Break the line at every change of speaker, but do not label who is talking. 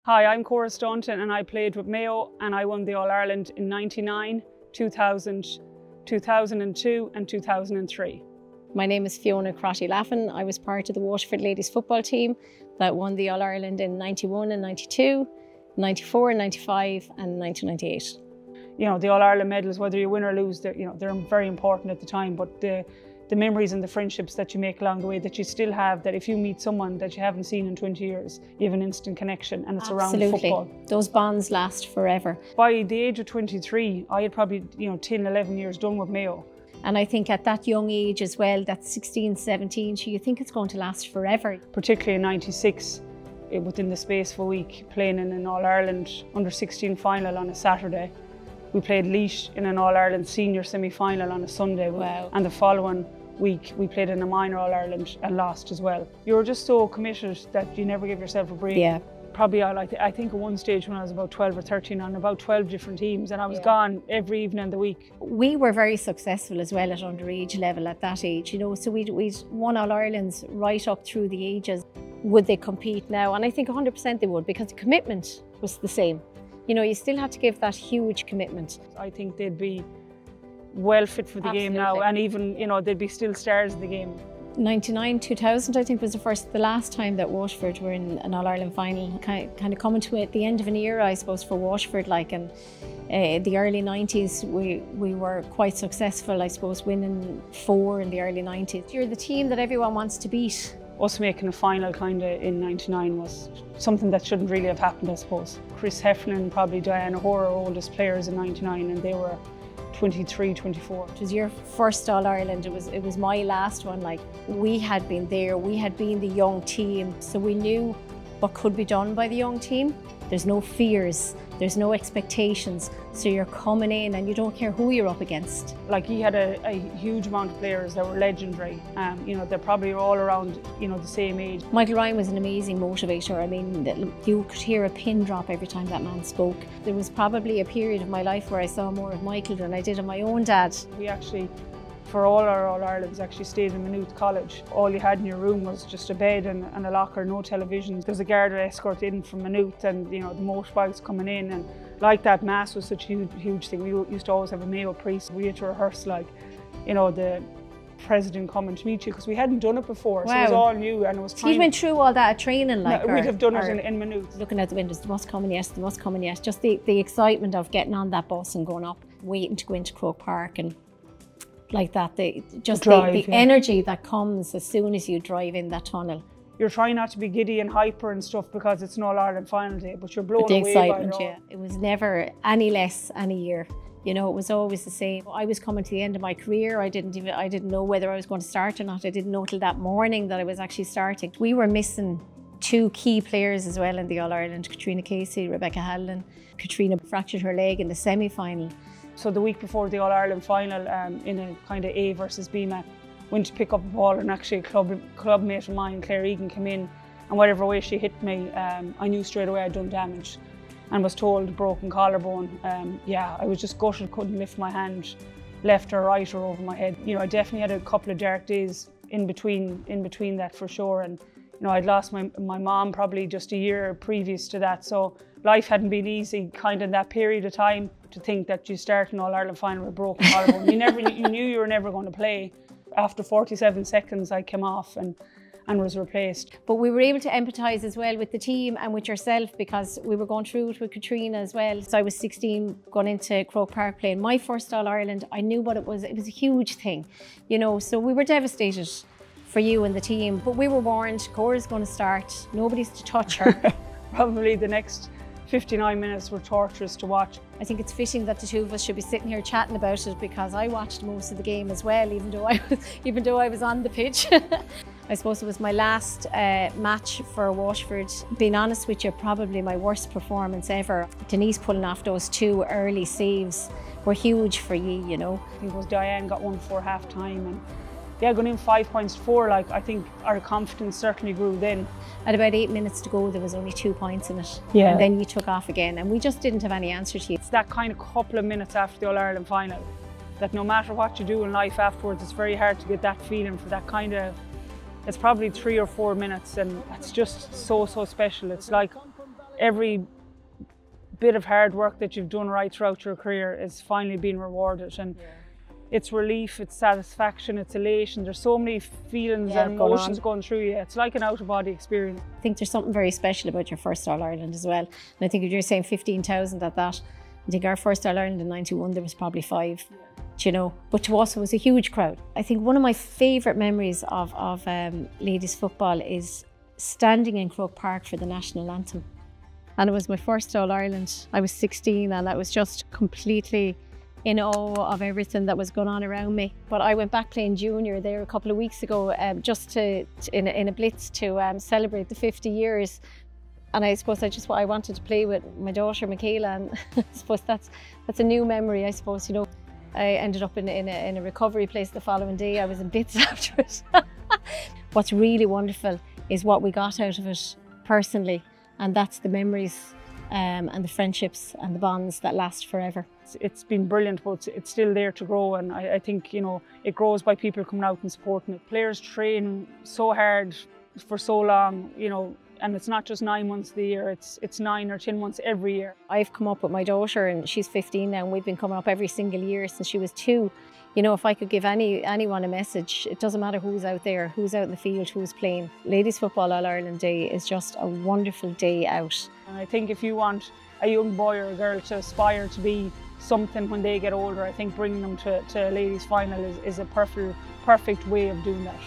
Hi, I'm Cora Staunton and I played with Mayo and I won the All-Ireland in 99, 2000, 2002 and 2003.
My name is Fiona Crotty-Laffan. I was part of the Waterford ladies football team that won the All-Ireland in 91 and 92, 94 and 95 and 1998.
You know, the All-Ireland medals, whether you win or lose, they're very important at the time, but the memories and the friendships that you make along the way that you still have, that if you meet someone that you haven't seen in 20 years, you have an instant connection and it's around football.
Those bonds last forever.
By the age of 23, I had probably 10, 11 years done with Mayo.
And I think at that young age as well, that 16, 17, so you think it's going to last forever.
Particularly in 96, within the space of a week, playing in an All-Ireland under-16 final on a Saturday. We played Louth in an All-Ireland senior semi-final on a Sunday.
Wow. And
the following week we played in a minor All-Ireland and lost as well. You were just so committed that you never give yourself a break.
Yeah.
Probably I think at one stage when I was about 12 or 13 on about 12 different teams, and I was gone every evening of the week.
We were very successful as well at underage level at that age, so we'd won All-Irelands right up through the ages. Would they compete now? And I think 100% they would, because the commitment was the same. You still had to give that huge commitment.
I think they'd be well fit for the game now, and even they'd be still stars of the game.
99, 2000 I think was the last time that Waterford were in an All-Ireland final, kind of coming to the end of an era, I suppose, for Waterford. And the early 90s we were quite successful, I suppose, winning 4 in the early 90s. You're the team that everyone wants to beat.
Us making a final in 99 was something that shouldn't really have happened, I suppose. Chris Heffernan and probably Diana Hoare are oldest players in 99, and they were 23, 24.
It was your first All-Ireland, it was my last one. We had been there, we had been the young team, so we knew what could be done by the young team. There's no fears, there's no expectations, so you're coming in and you don't care who you're up against.
He had a huge amount of players that were legendary. They're probably all around the same age.
Michael Ryan was an amazing motivator. I mean, you could hear a pin drop every time that man spoke. There was probably a period of my life where I saw more of Michael than I did of my own dad.
We actually, for all our All-Irelands, actually stayed in Maynooth College. All you had in your room was just a bed and a locker, no television. There's a guard escort in from Maynooth, and the motorbikes coming in, and that mass was such a huge thing. We used to always have a Mayo priest. We had to rehearse the president coming to meet you, because we hadn't done it before. Wow. So it was all new, and it was
You went through all that training
we'd have done it in Maynooth.
Looking out the windows, the bus coming, yes, the bus coming, yes. Just the excitement of getting on that bus and going up, waiting to go into Croke Park, and the energy that comes as soon as you drive in that tunnel.
You're trying not to be giddy and hyper and stuff because it's an All-Ireland final day, but you're blown away by it all.
The excitement, yeah. It was never any less any year. It was always the same. I was coming to the end of my career. I didn't know whether I was going to start or not. I didn't know till that morning that I was actually starting. We were missing 2 key players as well in the All-Ireland, Katrina Casey, Rebecca Hadlin. Katrina fractured her leg in the semi-final. So
the week before the All-Ireland final, in a kind of A versus B match, went to pick up a ball, and actually a club mate of mine, Claire Egan, came in, and whatever way she hit me, I knew straight away I'd done damage, and was told broken collarbone. I was just gutted, couldn't lift my hand left or right or over my head. I definitely had a couple of dark days in between that for sure, and I'd lost my mom probably just a year previous to that, so life hadn't been easy kind of in that period of time. To think that you start an All-Ireland final with a broken collarbone, you knew you were never going to play. After 47 seconds I came off and was replaced.
But we were able to empathise as well with the team and with yourself, because we were going through it with Katrina as well. So I was 16 going into Croke Park playing my first All-Ireland. I knew what it was a huge thing, so we were devastated for you and the team, but we were warned, Cora's going to start, nobody's to touch her.
Probably the next 59 minutes were torturous to watch.
I think it's fitting that the two of us should be sitting here chatting about it, because I watched most of the game as well, even though I was on the pitch. I suppose it was my last match for Waterford. Being honest with you, probably my worst performance ever. Denise pulling off those 2 early saves were huge for you,
I think it was Diane got one before half time, and going in 5 points to 4, I think our confidence certainly grew then.
At about 8 minutes to go, there was only 2 points in it.
Yeah.
And then you took off again, and we just didn't have any answer to you.
It's that kind of couple of minutes after the All-Ireland final, that no matter what you do in life afterwards, it's very hard to get that feeling for that kind of, it's probably 3 or 4 minutes, and it's just so special. It's like every bit of hard work that you've done right throughout your career is finally being rewarded. And it's relief, it's satisfaction, it's elation. There's so many feelings and emotions going through you. It's like an out-of-body experience.
I think there's something very special about your first All-Ireland as well. And I think if you're saying 15,000 at that, I think our first All-Ireland in '91, there was probably 5, you know. But to us, it was a huge crowd. I think one of my favourite memories of ladies football is standing in Croke Park for the national anthem. And it was my first All-Ireland. I was 16 and I was just completely in awe of everything that was going on around me. But I went back playing junior there a couple of weeks ago just in a blitz to celebrate the 50 years. And I suppose I wanted to play with my daughter Michaela, and I suppose that's a new memory, I suppose, you know. I ended up in a recovery place the following day. I was in bits after it. What's really wonderful is what we got out of it personally, and that's the memories and the friendships and the bonds that last forever.
It's been brilliant, but it's still there to grow, and I think, you know, it grows by people coming out and supporting it. Players train so hard for so long, you know, and it's not just 9 months of the year, it's 9 or 10 months every year.
I've come up with my daughter, and she's 15 now, and we've been coming up every single year since she was 2. You know, if I could give anyone a message, it doesn't matter who's out there, who's out in the field, who's playing. Ladies Football All-Ireland Day is just a wonderful day out.
And I think if you want a young boy or a girl to aspire to be something when they get older, I think bringing them to a ladies final is a perfect way of doing that.